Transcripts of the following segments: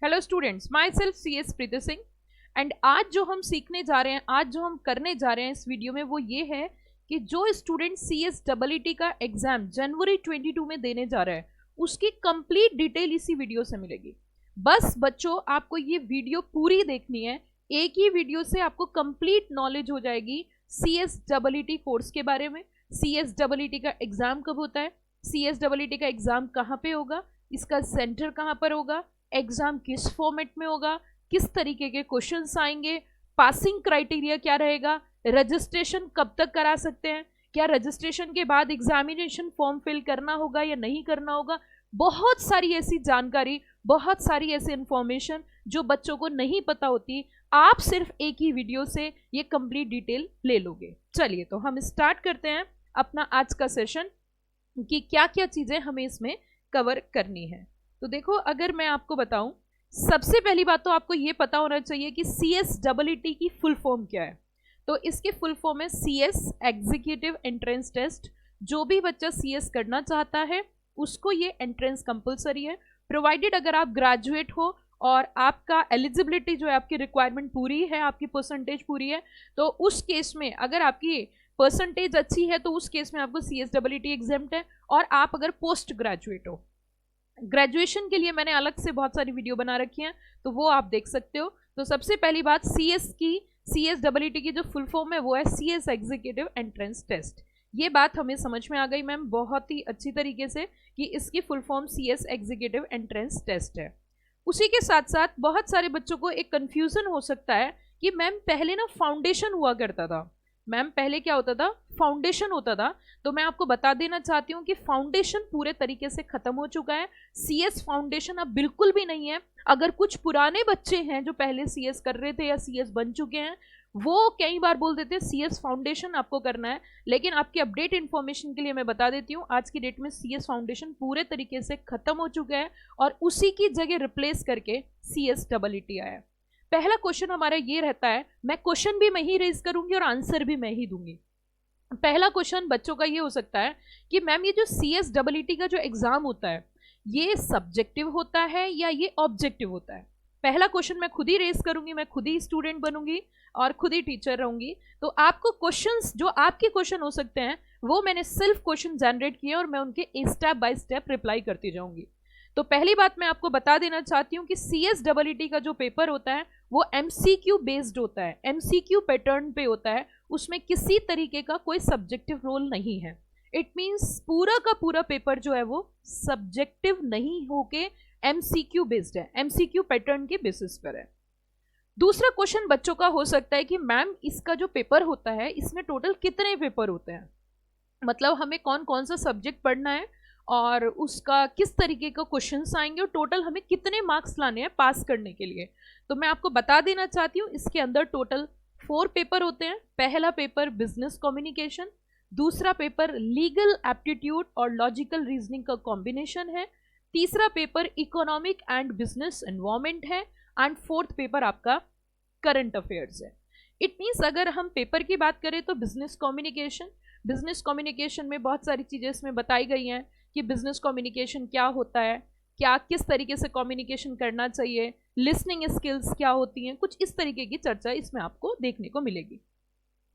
Hello students, my self CS Preeti Singh. And आज जो हम सीखने जा रहे हैं, आज जो हम करने जा रहे हैं इस वीडियो में, वो ये है कि जो स्टूडेंट CSEET का एग्जाम जनवरी 22 में देने जा रहा है, उसकी कंप्लीट डिटेल इसी वीडियो से मिलेगी। बस बच्चों, आपको ये वीडियो पूरी देखनी है। एक ही वीडियो से आपको कंप्लीट नॉलेज हो जाएगी CSEET कोर्स के बारे में। CSEET का एग्जाम कब होता है, CSEET का एग्जाम कहाँ पे होगा, इसका सेंटर कहाँ पर होगा, एग्जाम किस फॉर्मेट में होगा, किस तरीके के क्वेश्चंस आएंगे, पासिंग क्राइटेरिया क्या रहेगा, रजिस्ट्रेशन कब तक करा सकते हैं, क्या रजिस्ट्रेशन के बाद एग्जामिनेशन फॉर्म फिल करना होगा या नहीं करना होगा। बहुत सारी ऐसी जानकारी, बहुत सारी ऐसी इंफॉर्मेशन जो बच्चों को नहीं पता होती, आप सिर्फ एक ही वीडियो से ये कंप्लीट डिटेल ले लोगे। चलिए तो हम स्टार्ट करते हैं अपना आज का सेशन कि क्या क्या चीजें हमें इसमें कवर करनी है। तो देखो, अगर मैं आपको बताऊं, सबसे पहली बात तो आपको ये पता होना चाहिए कि CSEET की फुल फॉर्म क्या है। तो इसकी फुल फॉर्म है CS एग्जीक्यूटिव एंट्रेंस टेस्ट। जो भी बच्चा CS करना चाहता है उसको ये एंट्रेंस कंपलसरी है, प्रोवाइडेड अगर आप ग्रेजुएट हो और आपका एलिजिबिलिटी जो है, आपकी रिक्वायरमेंट पूरी है, आपकी परसेंटेज पूरी है। तो उस केस में अगर आपकी परसेंटेज अच्छी है तो उस केस में आपको CSEET एग्जाम्प्ट है। और आप अगर पोस्ट ग्रेजुएट हो, ग्रेजुएशन के लिए मैंने अलग से बहुत सारी वीडियो बना रखी हैं, तो वो आप देख सकते हो। तो सबसे पहली बात, CSEET की जो फुल फॉर्म है वो है CS एग्जीक्यूटिव एंट्रेंस टेस्ट। ये बात हमें समझ में आ गई मैम बहुत ही अच्छी तरीके से कि इसकी full form CS executive entrance test है। उसी के साथ साथ बहुत सारे बच्चों को एक कंफ्यूजन हो सकता है कि मैम पहले ना फाउंडेशन हुआ करता था। मैम पहले क्या होता था, फाउंडेशन होता था। तो मैं आपको बता देना चाहती हूँ कि फाउंडेशन पूरे तरीके से खत्म हो चुका है। CS फाउंडेशन अब बिल्कुल भी नहीं है। अगर कुछ पुराने बच्चे हैं जो पहले CS कर रहे थे या CS बन चुके हैं, वो कई बार बोल देते हैं CS फाउंडेशन आपको करना है, लेकिन आपकी अपडेट इन्फॉर्मेशन के लिए मैं बता देती हूँ, आज की डेट में CS फाउंडेशन पूरे तरीके से खत्म हो चुका है और उसी की जगह रिप्लेस करके CSEET आया है। पहला क्वेश्चन हमारा ये रहता है, मैं क्वेश्चन भी मैं ही रेज करूंगी और आंसर भी मैं ही दूंगी। पहला क्वेश्चन बच्चों का ये हो सकता है कि मैम ये जो CSEET का जो एग्जाम होता है, ये सब्जेक्टिव होता है या ये ऑब्जेक्टिव होता है। पहला क्वेश्चन मैं खुद ही रेज करूंगी, मैं खुद ही स्टूडेंट बनूंगी और खुद ही टीचर रहूंगी। तो आपको क्वेश्चंस जो आपके क्वेश्चन हो सकते हैं वो मैंने सेल्फ क्वेश्चन जनरेट किए और मैं उनके स्टेप बाय स्टेप रिप्लाई करती जाऊंगी। तो पहली बात मैं आपको बता देना चाहती हूँ कि CSEET का जो पेपर होता है वो MCQ बेस्ड होता है, MCQ पैटर्न पे होता है। उसमें किसी तरीके का कोई सब्जेक्टिव रोल नहीं है। इट मीन्स पूरा का पूरा पेपर जो है वो सब्जेक्टिव नहीं होके MCQ बेस्ड है, MCQ पैटर्न के बेसिस पर है। दूसरा क्वेश्चन बच्चों का हो सकता है कि मैम इसका जो पेपर होता है इसमें टोटल कितने पेपर होते हैं, मतलब हमें कौन कौन सा सब्जेक्ट पढ़ना है और उसका किस तरीके का क्वेश्चंस आएंगे और टोटल हमें कितने मार्क्स लाने हैं पास करने के लिए। तो मैं आपको बता देना चाहती हूँ, इसके अंदर टोटल 4 पेपर होते हैं। पहला पेपर बिजनेस कम्युनिकेशन, दूसरा पेपर लीगल एप्टीट्यूड और लॉजिकल रीजनिंग का कॉम्बिनेशन है, तीसरा paper economic and business environment है एंड फोर्थ पेपर आपका करंट अफेयर्स है। इट मीन्स अगर हम पेपर की बात करें तो बिजनेस कम्युनिकेशन में बहुत सारी चीज़ें इसमें बताई गई हैं कि बिजनेस कम्युनिकेशन क्या होता है, क्या किस तरीके से कम्युनिकेशन करना चाहिए, लिसनिंग स्किल्स क्या होती हैं, कुछ इस तरीके की चर्चा इसमें आपको देखने को मिलेगी।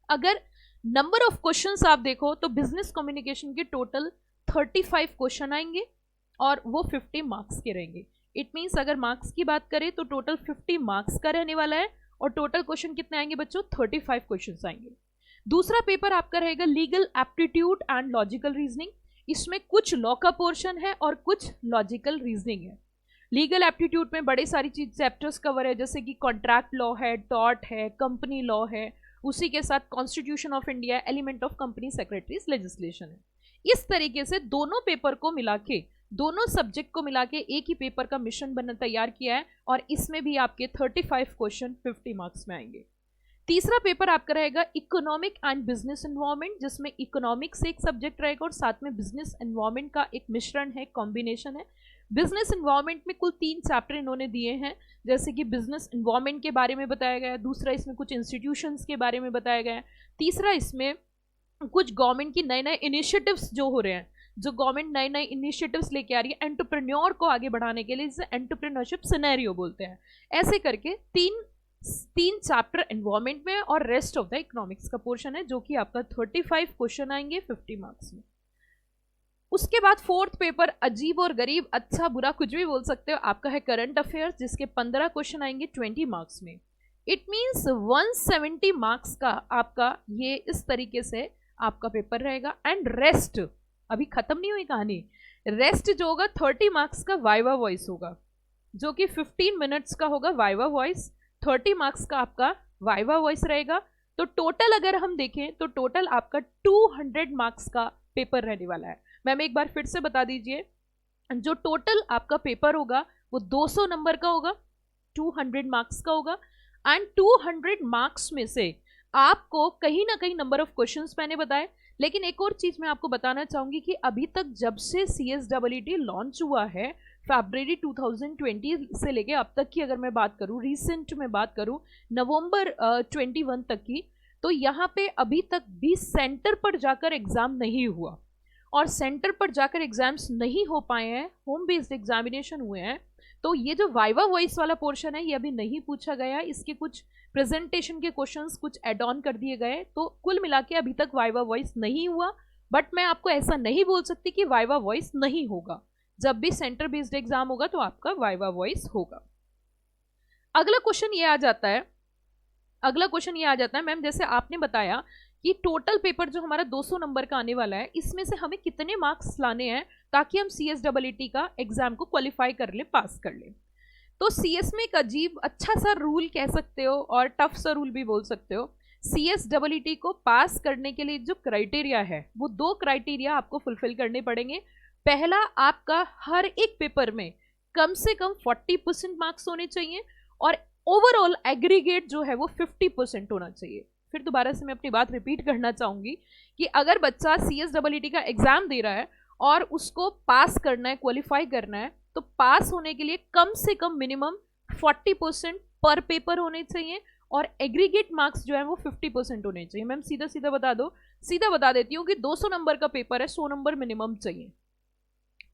अगर नंबर ऑफ क्वेश्चंस आप देखो तो बिजनेस कम्युनिकेशन के टोटल 35 क्वेश्चन आएंगे और वो 50 मार्क्स के रहेंगे। इट मीन्स अगर मार्क्स की बात करें तो टोटल 50 मार्क्स का रहने वाला है और टोटल क्वेश्चन कितने आएंगे बच्चों, 35 क्वेश्चन आएंगे। दूसरा पेपर आपका रहेगा legal aptitude and logical reasoning. इसमें कुछ लॉ का पोर्शन है और कुछ लॉजिकल रीजनिंग है। लीगल एप्टीट्यूड में बड़े सारी चीज चैप्टर्स कवर है, जैसे कि कॉन्ट्रैक्ट लॉ है, टॉर्ट है, कंपनी लॉ है, उसी के साथ constitution of India, element of company secretaries legislation है। इस तरीके से दोनों पेपर को मिला के, दोनों सब्जेक्ट को मिला के एक ही पेपर का मिशन बना तैयार किया है और इसमें भी आपके 35 क्वेश्चन 50 मार्क्स में आएंगे। तीसरा पेपर आपका रहेगा इकोनॉमिक एंड बिजनेस एनवायरनमेंट, जिसमें इकोनॉमिक्स एक सब्जेक्ट रहेगा और साथ में बिजनेस एनवायरनमेंट का एक मिश्रण है, कॉम्बिनेशन है। बिजनेस एनवायरनमेंट में कुल 3 चैप्टर इन्होंने दिए हैं, जैसे कि बिजनेस एनवायरनमेंट के बारे में बताया गया है, दूसरा इसमें कुछ इंस्टीट्यूशंस के बारे में बताया गया है, तीसरा इसमें कुछ गवर्नमेंट की नए नए इनिशिएटिव्स जो हो रहे हैं, जो गवर्नमेंट नए नए इनिशिएटिव्स लेके आ रही है एंटरप्रेन्योर को आगे बढ़ाने के लिए, जिसे एंटरप्रेन्योरशिप सिनेरियो बोलते हैं। ऐसे करके तीन चैप्टर एनवायरमेंट में और रेस्ट ऑफ द इकोनॉमिक्स का पोर्शन है, जो कि आपका 35 क्वेश्चन आएंगे 50 मार्क्स में। उसके बाद फोर्थ पेपर अजीब और गरीब, अच्छा बुरा कुछ भी बोल सकते हो, आपका है करंट अफेयर्स, जिसके 15 क्वेश्चन आएंगे 20 मार्क्स में। इट मीन्स 170 मार्क्स का आपका ये इस तरीके से आपका पेपर रहेगा। एंड रेस्ट, अभी खत्म नहीं हुई कहानी, रेस्ट जो होगा 30 मार्क्स का वाइवा वॉइस होगा, जो कि 15 मिनट्स का होगा वाइवा वॉइस, 30 मार्क्स का आपका वाइवा वॉइस रहेगा। तो टोटल अगर हम देखें तो टोटल आपका 200 मार्क्स का पेपर रहने वाला है। मैम एक बार फिर से बता दीजिए, जो टोटल आपका पेपर होगा वो 200 नंबर का होगा, 200 मार्क्स का होगा। एंड 200 मार्क्स में से आपको कहीं ना कहीं नंबर ऑफ क्वेश्चंस मैंने बताए। लेकिन एक और चीज मैं आपको बताना चाहूंगी कि अभी तक जब से CSEE लॉन्च हुआ है फरवरी 2020 से लेके अब तक की अगर मैं बात करूं, रिसेंट में बात करूं नवंबर 21 तक की, तो यहाँ पे अभी तक भी सेंटर पर जाकर एग्जाम नहीं हुआ। और सेंटर पर जाकर एग्जाम्स नहीं हो पाए हैं, होम बेस्ड एग्जामिनेशन हुए हैं। तो ये जो वाइवा वॉइस वाला पोर्शन है ये अभी नहीं पूछा गया, इसके कुछ प्रेजेंटेशन के क्वेश्चंस कुछ एड ऑन कर दिए गए। तो कुल मिला के अभी तक वाइवा वॉइस नहीं हुआ, बट मैं आपको ऐसा नहीं बोल सकती कि वाइवा वॉइस नहीं होगा। जब भी सेंटर बेस्ड एग्जाम होगा तो आपका वाइवा वॉइस होगा। अगला क्वेश्चन ये आ जाता है, मैम जैसे आपने बताया कि टोटल पेपर जो हमारा 200 नंबर का आने वाला है, इसमें से हमें कितने मार्क्स लाने हैं ताकि हम CSEE का एग्जाम को क्वालिफाई कर ले, पास कर ले। तो CS में एक अजीब अच्छा सा रूल कह सकते हो और टफ सा रूल भी बोल सकते हो। CSEE को पास करने के लिए जो क्राइटेरिया है वो 2 क्राइटेरिया आपको फुलफिल करने पड़ेंगे। पहला, आपका हर एक पेपर में कम से कम 40% मार्क्स होने चाहिए और ओवरऑल एग्रीगेट जो है वो 50% होना चाहिए। फिर दोबारा से मैं अपनी बात रिपीट करना चाहूंगी कि अगर बच्चा CSEE का एग्जाम दे रहा है और उसको पास करना है, क्वालिफाई करना है, तो पास होने के लिए कम से कम मिनिमम 40% पर पेपर होने चाहिए और एग्रीगेट मार्क्स जो है वो 50% होने चाहिए। मैम सीधा बता देती हूँ कि 200 नंबर का पेपर है, 100 नंबर मिनिमम चाहिए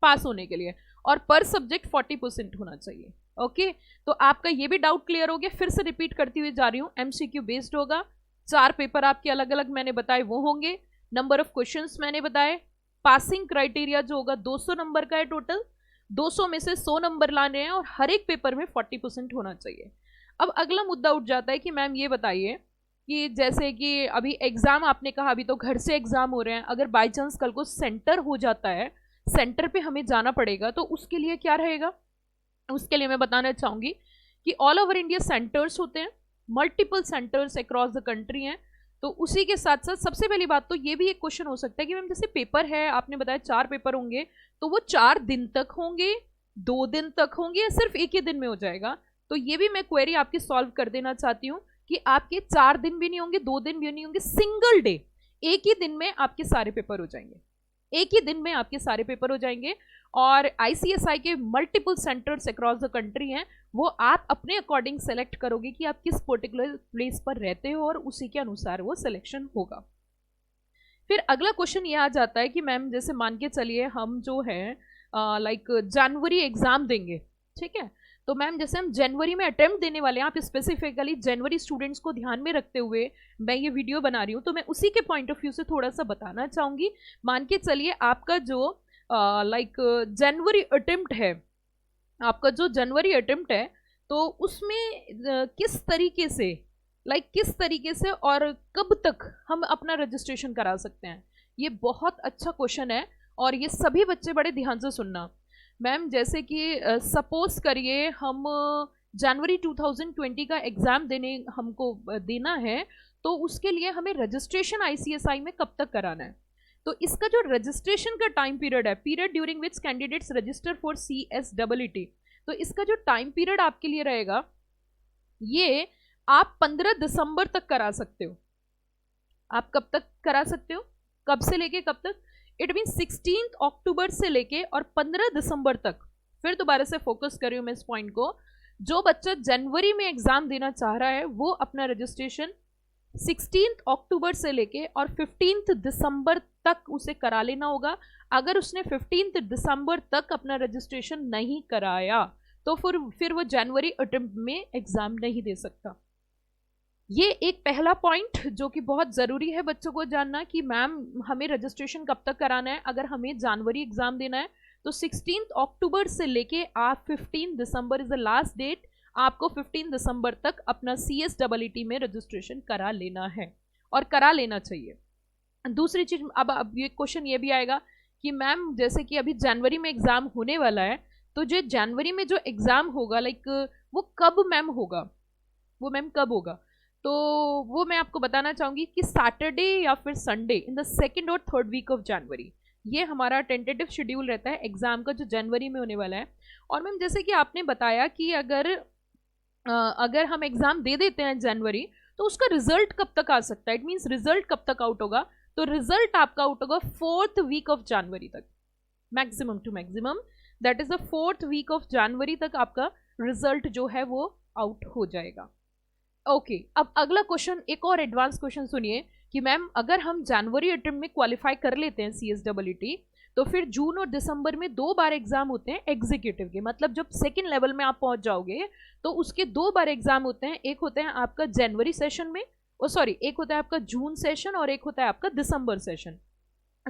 पास होने के लिए और पर सब्जेक्ट 40% होना चाहिए। ओके, तो आपका ये भी डाउट क्लियर हो गया। फिर से रिपीट करती हुई जा रही हूँ, MCQ बेस्ड होगा, 4 पेपर आपके अलग अलग मैंने बताए वो होंगे, नंबर ऑफ क्वेश्चंस मैंने बताए, पासिंग क्राइटेरिया जो होगा 200 नंबर का है, टोटल 200 में से 100 नंबर लाने हैं और हर एक पेपर में 40% होना चाहिए। अब अगला मुद्दा उठ जाता है कि मैम ये बताइए कि जैसे कि अभी एग्जाम आपने कहा अभी तो घर से एग्जाम हो रहे हैं, अगर बाई चांस कल को सेंटर हो जाता है, सेंटर पे हमें जाना पड़ेगा, तो उसके लिए क्या रहेगा? उसके लिए मैं बताना चाहूंगी कि ऑल ओवर इंडिया सेंटर्स होते हैं, multiple centres across the country हैं। तो उसी के साथ साथ सबसे पहली बात तो ये भी एक क्वेश्चन हो सकता है कि मैम जैसे पेपर है, आपने बताया 4 पेपर होंगे, तो वो 4 दिन तक होंगे, 2 दिन तक होंगे या सिर्फ एक ही दिन में हो जाएगा? तो ये भी मैं क्वेरी आपकी सॉल्व कर देना चाहती हूँ कि आपके 4 दिन भी नहीं होंगे, 2 दिन भी नहीं होंगे, सिंगल डे, एक ही दिन में आपके सारे पेपर हो जाएंगे, एक ही दिन में आपके सारे पेपर हो जाएंगे। और ICSI के multiple centres across the country हैं, वो आप अपने अकॉर्डिंग सेलेक्ट करोगे कि आप किस पर्टिकुलर प्लेस पर रहते हो और उसी के अनुसार वो सिलेक्शन होगा। फिर अगला क्वेश्चन ये आ जाता है कि मैम जैसे मान के चलिए हम जो है लाइक जनवरी एग्जाम देंगे, ठीक है, तो मैम जैसे हम जनवरी में अटेम्प्ट देने वाले हैं, आप स्पेसिफिकली जनवरी स्टूडेंट्स को ध्यान में रखते हुए मैं ये वीडियो बना रही हूँ, तो मैं उसी के पॉइंट ऑफ व्यू से थोड़ा सा बताना चाहूँगी। मान के चलिए आपका जो लाइक जनवरी अटेम्प्ट है, आपका जो जनवरी अटेम्प्ट है, तो उसमें किस तरीके से और कब तक हम अपना रजिस्ट्रेशन करा सकते हैं, ये बहुत अच्छा क्वेश्चन है और ये सभी बच्चे बड़े ध्यान से सुनना। मैम जैसे कि सपोज करिए हम जनवरी 2020 का एग्ज़ाम हमको देना है, तो उसके लिए हमें रजिस्ट्रेशन ICSI में कब तक कराना है? तो इसका जो रजिस्ट्रेशन का टाइम पीरियड है, period during which candidates register for CSEE, तो इसका जो टाइम पीरियड आपके लिए रहेगा, ये आप 15 दिसंबर तक करा सकते हो। आप कब तक करा सकते हो, कब से लेके कब तक? इट मीन 16 अक्टूबर से लेके और 15 दिसंबर तक। फिर दोबारा से फोकस कर रही हूँ मैं इस पॉइंट को, जो बच्चा जनवरी में एग्जाम देना चाह रहा है वो अपना रजिस्ट्रेशन 16 अक्टूबर से लेके और 15 दिसंबर तक उसे करा लेना होगा। अगर उसने 15 दिसंबर तक अपना रजिस्ट्रेशन नहीं कराया तो फिर वो जनवरी अटेम्प्ट में एग्जाम नहीं दे सकता। ये एक पहला पॉइंट जो कि बहुत ज़रूरी है बच्चों को जानना कि मैम हमें रजिस्ट्रेशन कब तक कराना है। अगर हमें जनवरी एग्जाम देना है तो 16 अक्टूबर से लेके आप 15 दिसंबर इज द लास्ट डेट, आपको 15 दिसंबर तक अपना CSEET में रजिस्ट्रेशन करा लेना है और करा लेना चाहिए। दूसरी चीज, अब ये क्वेश्चन ये भी आएगा कि मैम जैसे कि अभी जनवरी में एग्जाम होने वाला है, तो जो जनवरी में जो एग्जाम होगा लाइक वो कब मैम होगा, वो मैम कब होगा? तो वो मैं आपको बताना चाहूंगी कि सैटरडे या फिर संडे इन द 2nd और 3rd वीक ऑफ जनवरी, ये हमारा टेंटेटिव शेड्यूल रहता है एग्जाम का जो जनवरी में होने वाला है। और मैम जैसे कि आपने बताया कि अगर हम एग्जाम दे देते हैं जनवरी तो उसका रिजल्ट कब तक आ सकता है, इट मीन्स रिजल्ट कब तक आउट होगा? तो रिजल्ट आपका आउट होगा 4th वीक ऑफ जनवरी तक, maximum to maximum that is the 4th week of January तक आपका रिजल्ट जो है वो आउट हो जाएगा। ओके अब अगला क्वेश्चन, एक और एडवांस क्वेश्चन सुनिए कि मैम अगर हम जनवरी अटेम्प्ट में क्वालिफाई कर लेते हैं CSEET तो फिर जून और दिसंबर में 2 बार एग्जाम होते हैं एग्जीक्यूटिव के, मतलब जब 2nd लेवल में आप पहुंच जाओगे तो उसके 2 बार एग्जाम होते हैं। एक होते हैं आपका जनवरी सेशन में, एक होता है आपका जून सेशन और एक होता है आपका दिसंबर सेशन।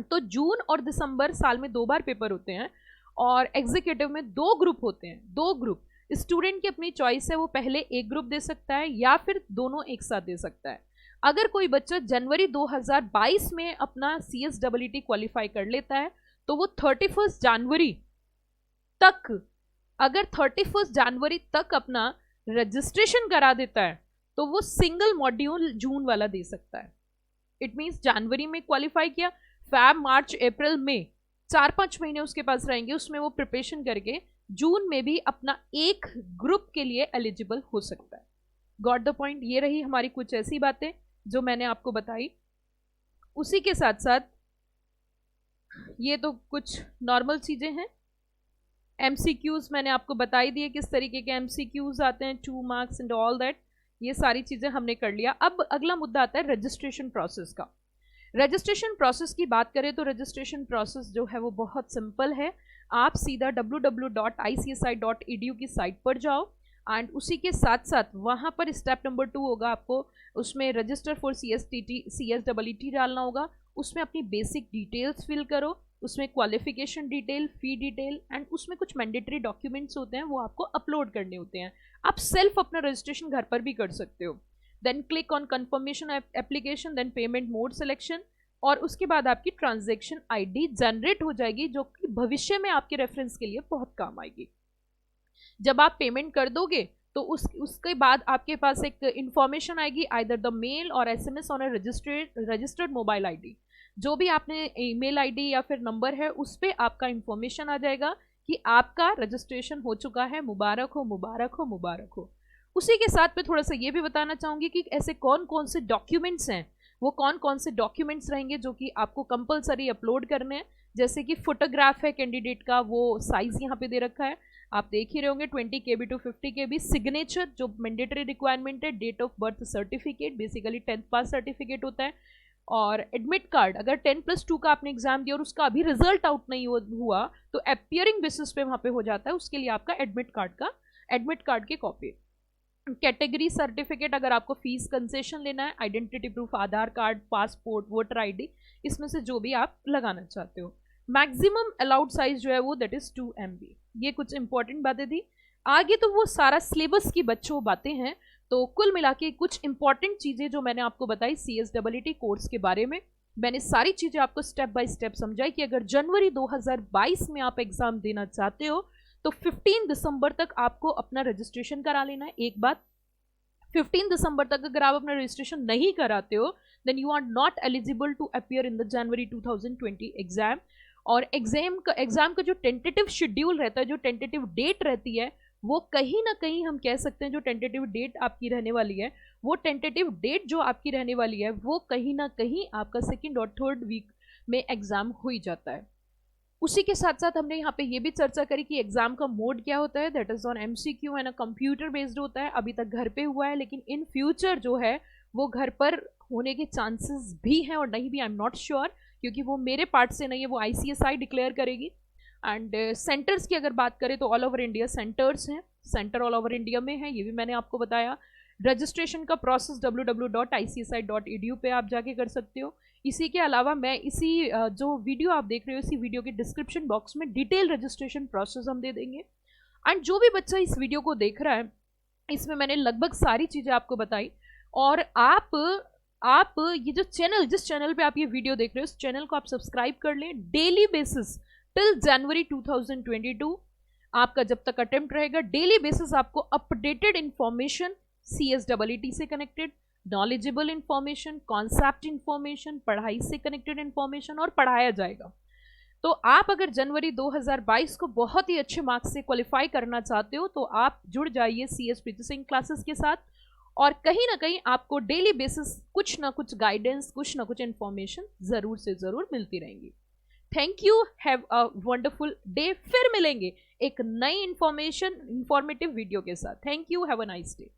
तो जून और दिसंबर साल में 2 बार पेपर होते हैं और एग्जीक्यूटिव में 2 ग्रुप होते हैं, 2 ग्रुप। स्टूडेंट की अपनी चॉइस है, वो पहले एक ग्रुप दे सकता है या फिर दोनों एक साथ दे सकता है। अगर कोई बच्चा जनवरी 2022 में अपना CSEET क्वालिफाई कर लेता है तो वो 31 जनवरी तक, अगर 31 जनवरी तक अपना रजिस्ट्रेशन करा देता है तो वो सिंगल मॉड्यूल जून वाला दे सकता है। इट मीन्स जनवरी में क्वालिफाई किया, फैब मार्च अप्रैल मई 4-5 महीने उसके पास रहेंगे, उसमें वो प्रिपरेशन करके जून में भी अपना एक ग्रुप के लिए एलिजिबल हो सकता है। Got the point? ये रही हमारी कुछ ऐसी बातें जो मैंने आपको बताई। उसी के साथ साथ ये तो कुछ नॉर्मल चीजें हैं। MCQs मैंने आपको बताई दिए किस तरीके के MCQs आते हैं, 2 मार्क्स एंड ऑल दैट, ये सारी चीजें हमने कर लिया। अब अगला मुद्दा आता है रजिस्ट्रेशन प्रोसेस का। रजिस्ट्रेशन प्रोसेस की बात करें तो रजिस्ट्रेशन प्रोसेस जो है वो बहुत सिंपल है। आप सीधा www.icsi.edu की साइट पर जाओ एंड उसी के साथ साथ वहाँ पर स्टेप नंबर 2 होगा, आपको उसमें रजिस्टर फॉर CSEET डालना होगा। उसमें अपनी बेसिक डिटेल्स फिल करो, उसमें qualification detail, fee detail and उसमें कुछ मैंडेटरी डॉक्यूमेंट्स होते हैं वो आपको अपलोड करने होते हैं। आप सेल्फ अपना रजिस्ट्रेशन घर पर भी कर सकते हो। Then click on confirmation application, then payment mode selection और उसके बाद आपकी ट्रांजैक्शन ID जनरेट हो जाएगी जो कि भविष्य में आपके रेफरेंस के लिए बहुत काम आएगी। जब आप पेमेंट कर दोगे तो उसके बाद आपके पास एक इंफॉर्मेशन आएगी, आइदर द मेल और SMS on a registered mobile ID। जो भी आपने ईमेल ID या फिर नंबर है उस पर आपका इंफॉर्मेशन आ जाएगा कि आपका रजिस्ट्रेशन हो चुका है, मुबारक हो मुबारक हो मुबारक हो। उसी के साथ में थोड़ा सा ये भी बताना चाहूँगी कि ऐसे कौन कौन से डॉक्यूमेंट्स हैं, वो कौन कौन से डॉक्यूमेंट्स रहेंगे जो कि आपको कंपलसरी अपलोड करने हैं। जैसे कि फोटोग्राफ है कैंडिडेट का, वो साइज़ यहाँ पे दे रखा है, आप देख ही रहे होंगे 20 KB to 50 KB। सिग्नेचर जो मैंडेटरी रिक्वायरमेंट है, date of birth certificate, basically 10th pass certificate होता है। और एडमिट कार्ड, अगर 10+2 का आपने एग्जाम दिया और उसका अभी रिजल्ट आउट नहीं हुआ तो अपियरिंग बेसिस पे वहाँ पे हो जाता है, उसके लिए आपका एडमिट कार्ड की कॉपी। कैटेगरी सर्टिफिकेट, अगर आपको फीस कंसेशन लेना है, आइडेंटिटी प्रूफ, आधार कार्ड, पासपोर्ट, वोटर ID, इसमें से जो भी आप लगाना चाहते हो। मैक्सिमम अलाउड साइज जो है वो दैट इज 2 MB। ये कुछ इंपॉर्टेंट बातें थी। आगे तो वो सारा सिलेबस की बच्चों बातें हैं। तो कुल मिला के कुछ इंपॉर्टेंट चीज़ें जो मैंने आपको बताई CSEET कोर्स के बारे में, मैंने सारी चीज़ें आपको स्टेप बाय स्टेप समझाई कि अगर जनवरी 2022 में आप एग्जाम देना चाहते हो तो 15 दिसंबर तक आपको अपना रजिस्ट्रेशन करा लेना है। एक बात, 15 दिसंबर तक अगर आप अपना रजिस्ट्रेशन नहीं कराते हो then you are not eligible to appear in the January 2020 exam. और एग्जाम का जो टेंटेटिव शेड्यूल रहता है, जो टेंटेटिव डेट रहती है, वो कहीं ना कहीं हम कह सकते हैं जो टेंटेटिव डेट आपकी रहने वाली है, वो टेंटेटिव डेट जो आपकी रहने वाली है वो कहीं ना कहीं आपका 2nd और 3rd वीक में एग्जाम हो ही जाता है। उसी के साथ साथ हमने यहाँ पे ये भी चर्चा करी कि एग्जाम का मोड क्या होता है, that is on MCQ and computer based होता है। अभी तक घर पे हुआ है लेकिन इन फ्यूचर जो है वो घर पर होने के चांसेस भी हैं और नहीं भी, आई एम नॉट श्योर, क्योंकि वो मेरे पार्ट से नहीं है, वो ICSI डिक्लेयर करेगी। एंड सेंटर्स की अगर बात करें तो ऑल ओवर इंडिया सेंटर्स हैं, सेंटर ऑल ओवर इंडिया में है, ये भी मैंने आपको बताया। रजिस्ट्रेशन का प्रोसेस www.icsi.edu पे आप जाके कर सकते हो। इसी के अलावा मैं इसी जो वीडियो आप देख रहे हो, इसी वीडियो के डिस्क्रिप्शन बॉक्स में डिटेल रजिस्ट्रेशन प्रोसेस हम दे देंगे। एंड जो भी बच्चा इस वीडियो को देख रहा है, इसमें मैंने लगभग सारी चीज़ें आपको बताई, और आप ये जो चैनल, जिस चैनल पे आप ये वीडियो देख रहे हो, उस चैनल को आप सब्सक्राइब कर लें। डेली बेसिस टिल जनवरी 2022 आपका जब तक अटेम्प्ट रहेगा, डेली बेसिस आपको अपडेटेड इंफॉर्मेशन CSEET से connected, knowledgeable information, concept information, पढ़ाई से कनेक्टेड इंफॉर्मेशन और पढ़ाया जाएगा। तो आप अगर जनवरी 2022 को बहुत ही अच्छे मार्क्स से क्वालिफाई करना चाहते हो तो आप जुड़ जाइए CS प्रीति सिंह क्लासेस के साथ, और कहीं ना कहीं आपको डेली बेसिस कुछ ना कुछ गाइडेंस, कुछ ना कुछ इंफॉर्मेशन ज़रूर से ज़रूर मिलती रहेंगी। Thank you, have a wonderful day. फिर मिलेंगे एक नई इंफॉर्मेटिव वीडियो के साथ। Thank you, have a nice day.